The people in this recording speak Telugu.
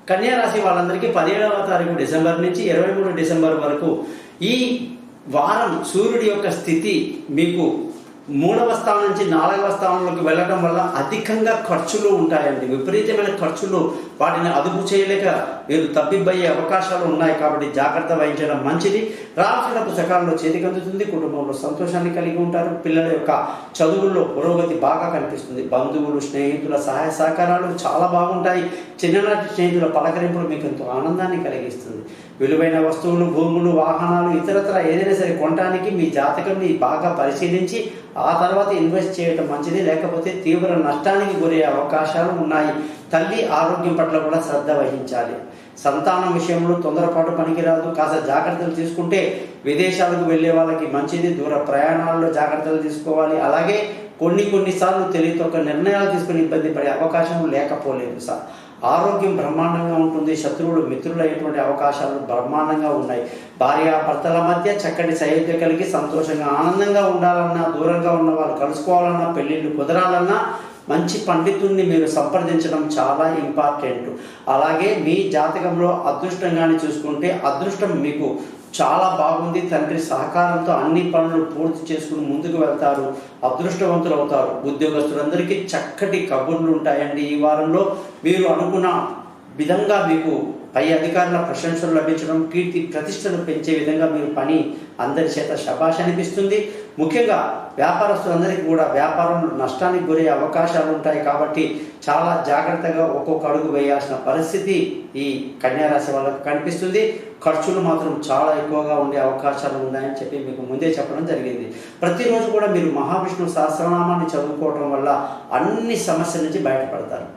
కన్యా రాశి వాళ్ళందరికీ 17వ తారీఖు డిసెంబర్ నుంచి 23 డిసెంబర్ వరకు ఈ వారం సూర్యుడి యొక్క స్థితి మీకు 3వ స్థానం నుంచి 4వ స్థానంలోకి వెళ్ళడం వల్ల అధికంగా ఖర్చులు ఉంటాయండి. విపరీతమైన ఖర్చులు, వాటిని అదుపు చేయలేక మీరు తప్పిబ్బయ్యే అవకాశాలు ఉన్నాయి. కాబట్టి జాగ్రత్త వహించడం మంచిది. రాసిన పుస్తకాల్లో చేతికి అందుతుంది. కుటుంబంలో సంతోషాన్ని కలిగి ఉంటారు. పిల్లల యొక్క చదువుల్లో పురోగతి బాగా కనిపిస్తుంది. బంధువులు, స్నేహితుల సహాయ సహకారాలు చాలా బాగుంటాయి. చిన్ననాటి స్నేహితుల పలకరింపులు మీకు ఎంతో ఆనందాన్ని కలిగిస్తుంది. విలువైన వస్తువులు, భూములు, వాహనాలు, ఇతరత్ర ఏదైనా సరే కొనడానికి మీ జాతకంని బాగా పరిశీలించి ఆ తర్వాత ఇన్వెస్ట్ చేయడం మంచిది. లేకపోతే తీవ్ర నష్టానికి గురయ్యే అవకాశాలు ఉన్నాయి. తల్లి ఆరోగ్యం పట్ల కూడా శ్రద్ధ వహించాలి. సంతానం విషయంలో తొందరపాటు పనికిరాదు. కాస్త జాగ్రత్తలు తీసుకుంటే విదేశాలకు వెళ్ళే వాళ్ళకి మంచిది. దూర ప్రయాణాల్లో జాగ్రత్తలు తీసుకోవాలి. అలాగే కొన్నిసార్లు తెలియతొక్క నిర్ణయాలు తీసుకుని ఇబ్బంది పడే అవకాశం లేకపోలేదు సార్. ఆరోగ్యం బ్రహ్మాండంగా ఉంటుంది. శత్రువులు మిత్రులైనటువంటి అవకాశాలు బ్రహ్మాండంగా ఉన్నాయి. భార్యాభర్తల మధ్య చక్కటి సయోధ్య కలిగి సంతోషంగా ఆనందంగా ఉండాలన్నా, దూరంగా ఉన్న వాళ్ళు కలుసుకోవాలన్నా, పెళ్ళిళ్ళు కుదరాలన్నా మంచి పండితుడిని మీరు సంప్రదించడం చాలా ఇంపార్టెంట్. అలాగే మీ జాతకంలో అదృష్టంగానే చూసుకుంటే అదృష్టం మీకు చాలా బాగుంది. తండ్రి సహకారంతో అన్ని పనులు పూర్తి చేసుకుని ముందుకు వెళ్తారు. అదృష్టవంతులు అవుతారు. ఉద్యోగస్తులందరికీ చక్కటి కబుర్లు ఉంటాయండి. ఈ వారంలో మీరు అనుకున్న విధంగా మీకు పై అధికారుల ప్రశంసలు లభించడం, కీర్తి ప్రతిష్టలు పెంచే విధంగా మీరు పని అందరి చేత శభాష్ అనిపిస్తుంది. ముఖ్యంగా వ్యాపారస్తులందరికీ కూడా వ్యాపారంలో నష్టానికి గురయ్యే అవకాశాలు ఉంటాయి. కాబట్టి చాలా జాగ్రత్తగా ఒక్కొక్క అడుగు వేయాల్సిన పరిస్థితి ఈ కన్యారాశి వాళ్ళకు కనిపిస్తుంది. ఖర్చులు మాత్రం చాలా ఎక్కువగా ఉండే అవకాశాలు ఉన్నాయని చెప్పి మీకు ముందే చెప్పడం జరిగింది. ప్రతిరోజు కూడా మీరు మహావిష్ణువు సహస్రనామాన్ని చదువుకోవడం వల్ల అన్ని సమస్యల నుంచి బయటపడతారు.